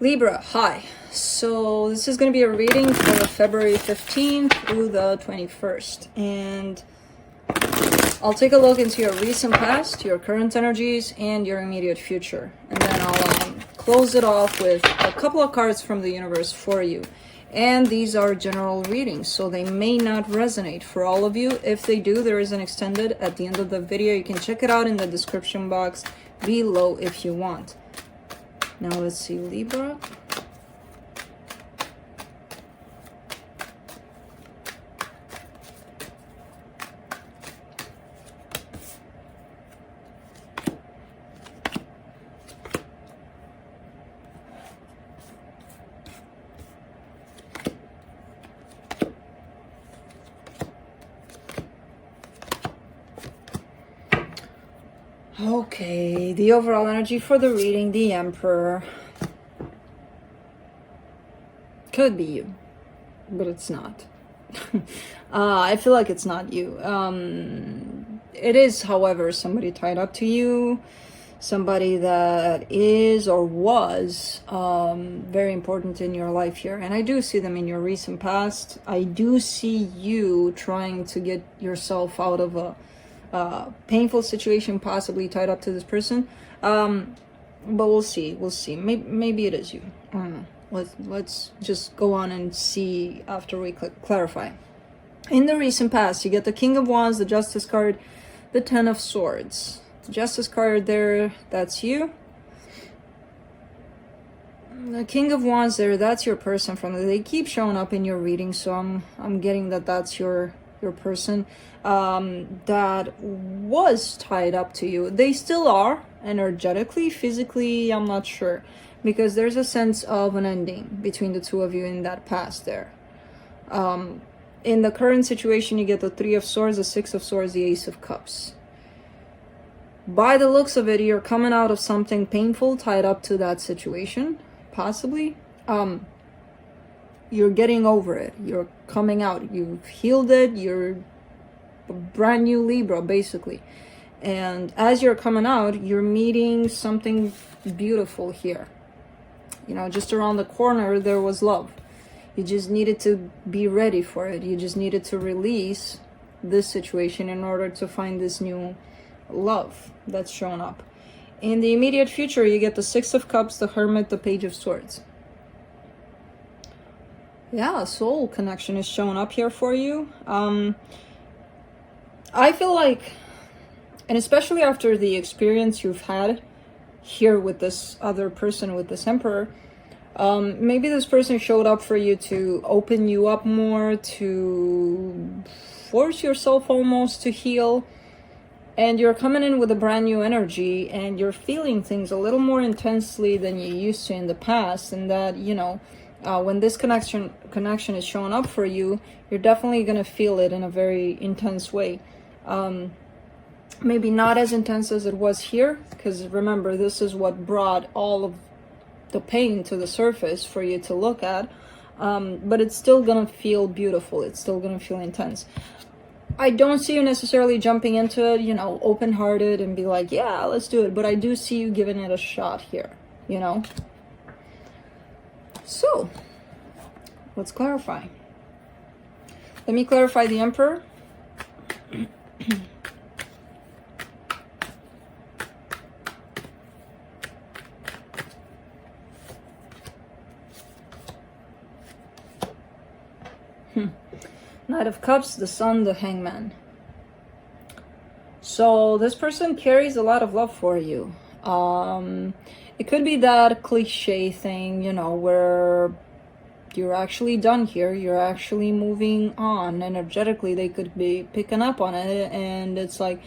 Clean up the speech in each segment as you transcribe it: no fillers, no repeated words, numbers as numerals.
Libra, hi. So this is going to be a reading for February 15th through the 21st. And I'll take a look into your recent past, your current energies, and your immediate future. And then I'll close it off with a couple of cards from the universe for you. And these are general readings, so they may not resonate for all of you. If they do, there is an extended at the end of the video. You can check it out in the description box below if you want. Now let's see, Libra. Okay, the overall energy for the reading, the Emperor. Could be you, but it's not. I feel like it's not you. It is, however, somebody tied up to you, somebody that is or was very important in your life here. And I do see them in your recent past. I do see you trying to get yourself out of a painful situation, possibly tied up to this person, but we'll see. Maybe it is you. I don't know. Let's just go on and see after we clarify. In the recent past, you get the King of Wands, the Justice card, the Ten of Swords. The Justice card there, that's you. The King of Wands there, that's your person. They keep showing up in your reading, so I'm getting that that's your person that was tied up to you. They still are energetically, physically, I'm not sure, because there's a sense of an ending between the two of you in that past there. In the current situation, you get the Three of Swords, the Six of Swords, the Ace of Cups. By the looks of it, you're coming out of something painful tied up to that situation, possibly. You're getting over it. You're coming out. You've healed it. You're a brand new Libra, basically. And as you're coming out, you're meeting something beautiful here. You know, just around the corner, there was love. You just needed to be ready for it. You just needed to release this situation in order to find this new love that's shown up. In the immediate future, you get the Six of Cups, the Hermit, the Page of Swords. Yeah, a soul connection is showing up here for you. I feel like, and especially after the experience you've had here with this other person, with this Emperor, maybe this person showed up for you to open you up more, to force yourself almost to heal. And you're coming in with a brand new energy, and you're feeling things a little more intensely than you used to in the past. And that, you know, when this connection is showing up for you, you're definitely going to feel it in a very intense way. Maybe not as intense as it was here, because remember, this is what brought all of the pain to the surface for you to look at. But it's still going to feel beautiful. It's still going to feel intense. I don't see you necessarily jumping into it, you know, open-hearted and be like, yeah, let's do it. But I do see you giving it a shot here, you know. So, let's clarify. Let me clarify the Emperor. Knight of Cups, the Sun, the Hangman. So this person carries a lot of love for you. It could be that cliche thing, you know, where you're actually done here. You're actually moving on. Energetically, they could be picking up on it. And it's like,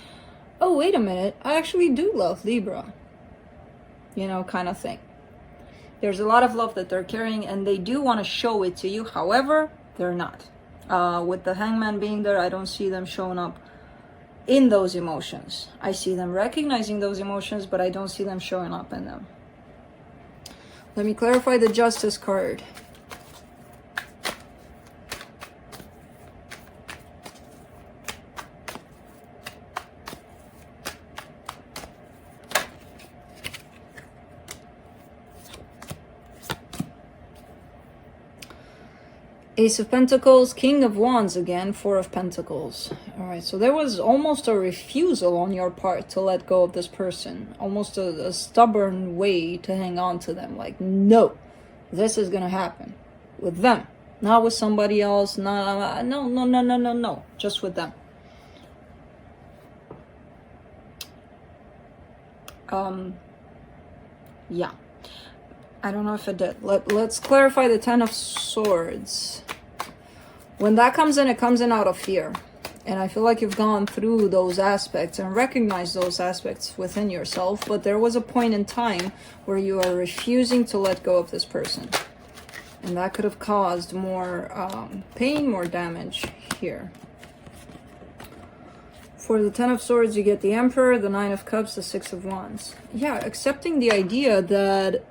oh, wait a minute. I actually do love Libra. You know, kind of thing. There's a lot of love that they're carrying, and they do want to show it to you. However, they're not. With the Hangman being there, I don't see them showing up in those emotions. I see them recognizing those emotions, but I don't see them showing up in them. Let me clarify the Justice card. Ace of Pentacles, King of Wands again, Four of Pentacles. All right, so there was almost a refusal on your part to let go of this person. Almost a stubborn way to hang on to them. Like, no, this is going to happen with them. Not with somebody else. No. Just with them. Yeah. I don't know if it did. Let's clarify the Ten of Swords. When that comes in, it comes in out of fear. And I feel like you've gone through those aspects and recognized those aspects within yourself. But there was a point in time where you are refusing to let go of this person. And that could have caused more pain, more damage here. For the Ten of Swords, you get the Emperor, the Nine of Cups, the Six of Wands. Yeah, accepting the idea that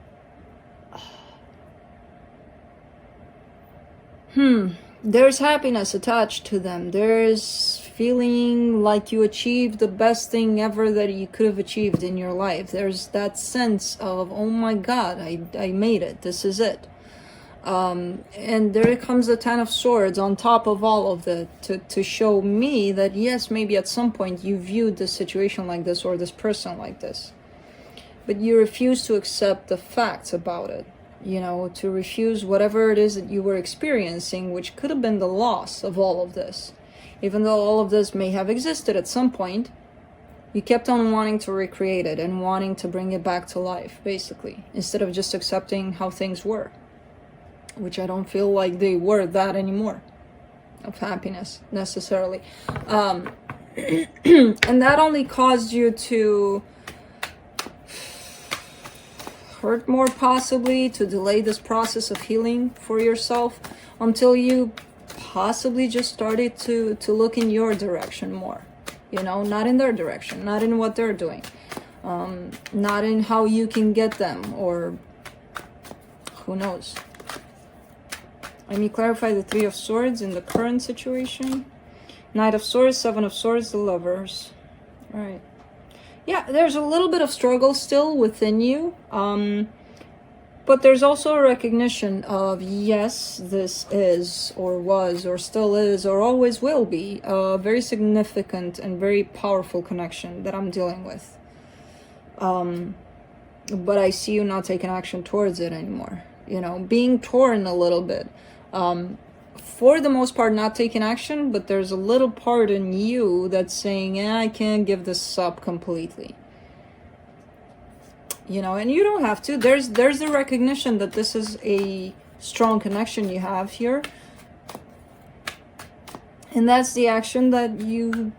there's happiness attached to them. There's feeling like you achieved the best thing ever that you could have achieved in your life. There's that sense of, oh my God, I made it. This is it. And there comes the Ten of Swords on top of all of that to show me that, yes, maybe at some point you viewed this situation like this or this person like this. But you refuse to accept the facts about it. You know, to refuse whatever it is that you were experiencing, which could have been the loss of all of this. Even though all of this may have existed at some point, you kept on wanting to recreate it and wanting to bring it back to life, basically, instead of just accepting how things were, which I don't feel like they were that anymore, of happiness, necessarily. And that only caused you to hurt more, possibly, to delay this process of healing for yourself until you possibly just started to look in your direction more, you know, not in their direction, not in what they're doing, not in how you can get them, or who knows. Let me clarify the Three of Swords in the current situation. Knight of Swords, Seven of Swords, the Lovers. All right. Yeah, there's a little bit of struggle still within you, but there's also a recognition of, yes, this is, or was, or still is, or always will be a very significant and very powerful connection that I'm dealing with. But I see you not taking action towards it anymore. You know, being torn a little bit. For the most part, not taking action, but there's a little part in you that's saying, I can't give this up completely. You know, and you don't have to. There's the recognition that this is a strong connection you have here. And that's the action that you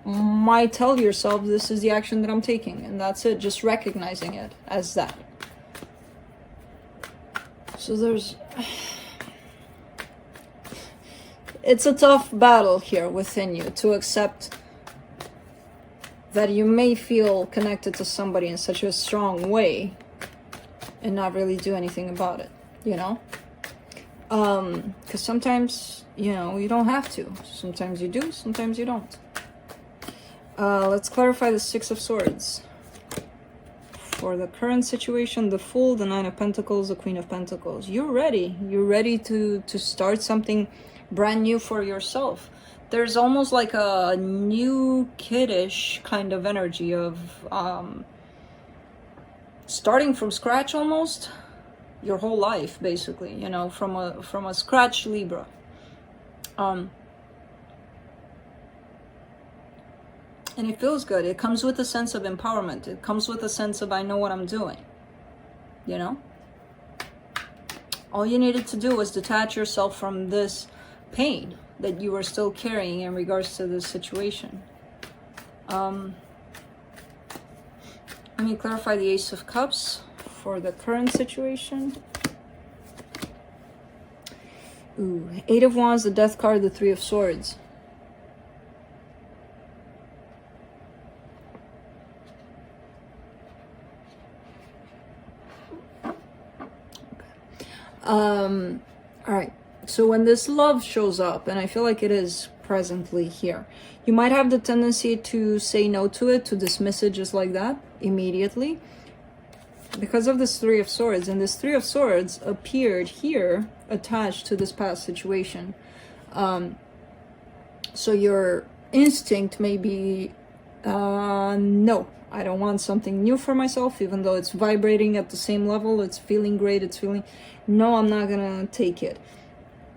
might tell yourself, this is the action that I'm taking. And that's it, just recognizing it as that. So there's... It's a tough battle here within you to accept that you may feel connected to somebody in such a strong way and not really do anything about it, you know? Because sometimes, you know, you don't have to. Sometimes you do, sometimes you don't. Let's clarify the Six of Swords. For the current situation, the Fool, the Nine of Pentacles, the Queen of Pentacles. You're ready. You're ready to start something brand new for yourself. There's almost like a new kiddish kind of energy of starting from scratch, almost your whole life, basically, you know, from a scratch Libra. And it feels good. It comes with a sense of empowerment. It comes with a sense of, I know what I'm doing, you know? All you needed to do was detach yourself from this pain that you were still carrying in regards to this situation. Let me clarify the Ace of Cups for the current situation. Ooh, Eight of Wands, the Death card, the Three of Swords. All right. So when this love shows up, and I feel like it is presently here, you might have the tendency to say no to it, to dismiss it just like that, immediately. because of this Three of Swords, and this Three of Swords appeared here attached to this past situation. So your instinct may be, no, I don't want something new for myself, even though it's vibrating at the same level, it's feeling great, it's feeling, no, I'm not gonna take it.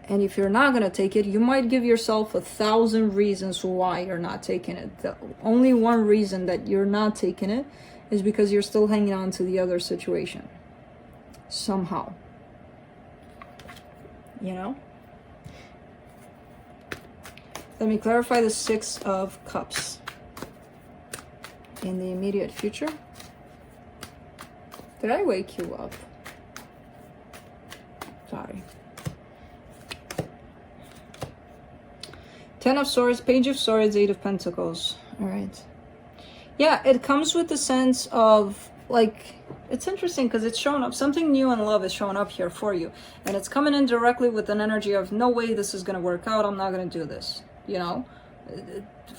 And if you're not gonna take it, you might give yourself 1,000 reasons why you're not taking it. The only one reason that you're not taking it is because you're still hanging on to the other situation. Somehow. You know? Let me clarify the Six of Cups. In the immediate future. Did I wake you up? Sorry. Ten of Swords, Page of Swords, Eight of Pentacles. All right. Yeah, it comes with the sense of, like, it's interesting because it's showing up, something new in love is showing up here for you. And it's coming in directly with an energy of, no way this is going to work out, I'm not going to do this, you know?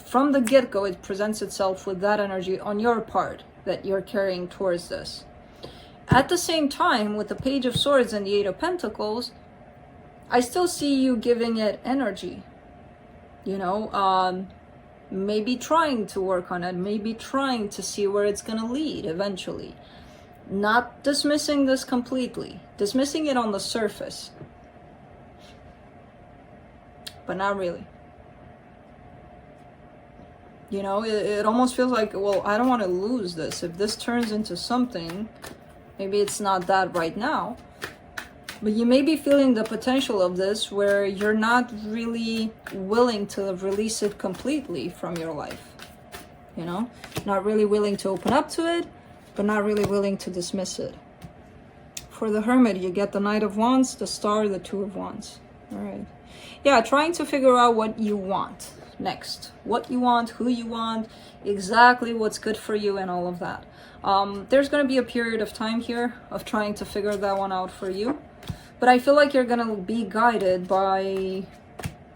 From the get-go, it presents itself with that energy on your part that you're carrying towards this. At the same time, with the Page of Swords and the Eight of Pentacles, I still see you giving it energy, you know, maybe trying to work on it, maybe trying to see where it's going to lead eventually. Not dismissing this completely, dismissing it on the surface, but not really. You know, it almost feels like, well, I don't want to lose this. If this turns into something, maybe it's not that right now, but you may be feeling the potential of this where you're not really willing to release it completely from your life. You know, not really willing to open up to it, but not really willing to dismiss it. For the Hermit, you get the Knight of Wands, the Star, the Two of Wands. All right. Yeah, trying to figure out what you want next. What you want, who you want, exactly what's good for you, and all of that. There's going to be a period of time here of trying to figure that one out for you. But I feel like you're going to be guided by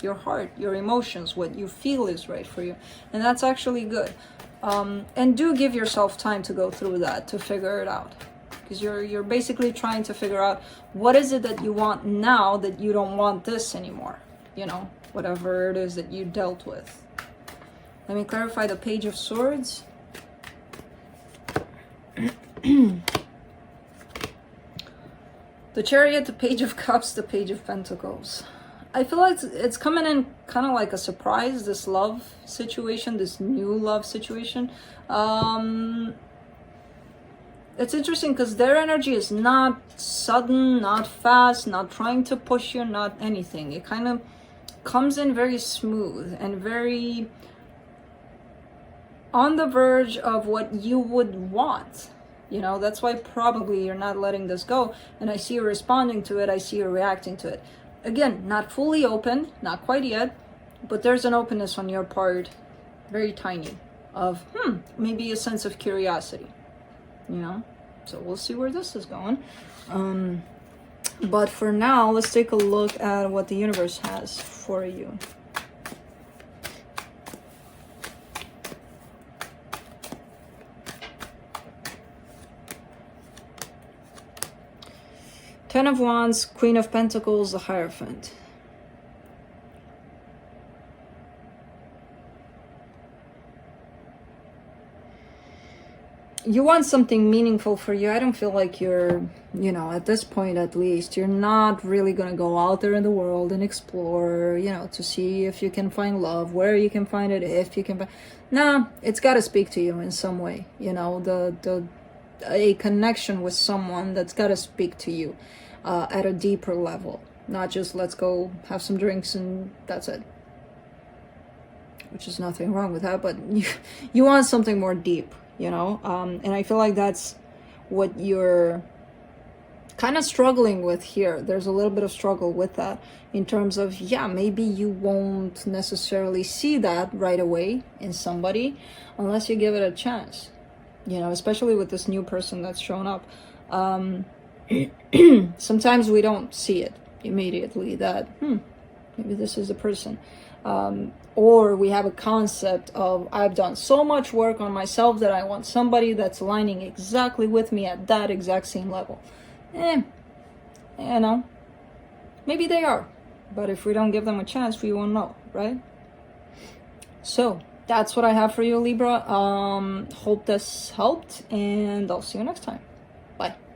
your heart, your emotions, what you feel is right for you. And that's actually good. And do give yourself time to go through that, to figure it out. Because you're basically trying to figure out what is it that you want now that you don't want this anymore. You know, whatever it is that you dealt with. Let me clarify the Page of Swords. The Chariot, the Page of Cups, the Page of Pentacles. I feel like it's coming in kind of like a surprise, this love situation, this new love situation. It's interesting because their energy is not sudden, not fast, not trying to push you, not anything. It kind of comes in very smooth and very on the verge of what you would want. You know, that's why probably you're not letting this go. And I see you responding to it. I see you reacting to it. Again, not fully open, not quite yet, but there's an openness on your part, very tiny, of, maybe a sense of curiosity, you know? So we'll see where this is going. But for now, let's take a look at what the universe has for you. Ten of Wands, Queen of Pentacles, the Hierophant. You want something meaningful for you. I don't feel like you're, you know, at this point at least, you're not really going to go out there in the world and explore, you know, to see if you can find love, where you can find it, if you can find... Nah, it's got to speak to you in some way, you know, a connection with someone that's got to speak to you at a deeper level. Not just let's go have some drinks and that's it. Which is nothing wrong with that, but you want something more deep. You know, and I feel like that's what you're kind of struggling with here. There's a little bit of struggle with that in terms of, yeah, maybe you won't necessarily see that right away in somebody unless you give it a chance, you know, especially with this new person that's shown up. Sometimes we don't see it immediately that, maybe this is the person. Or we have a concept of, I've done so much work on myself that I want somebody that's aligning exactly with me at that exact same level. You know, maybe they are, but if we don't give them a chance, we won't know, right? So that's what I have for you, Libra. Hope this helped, and I'll see you next time. Bye.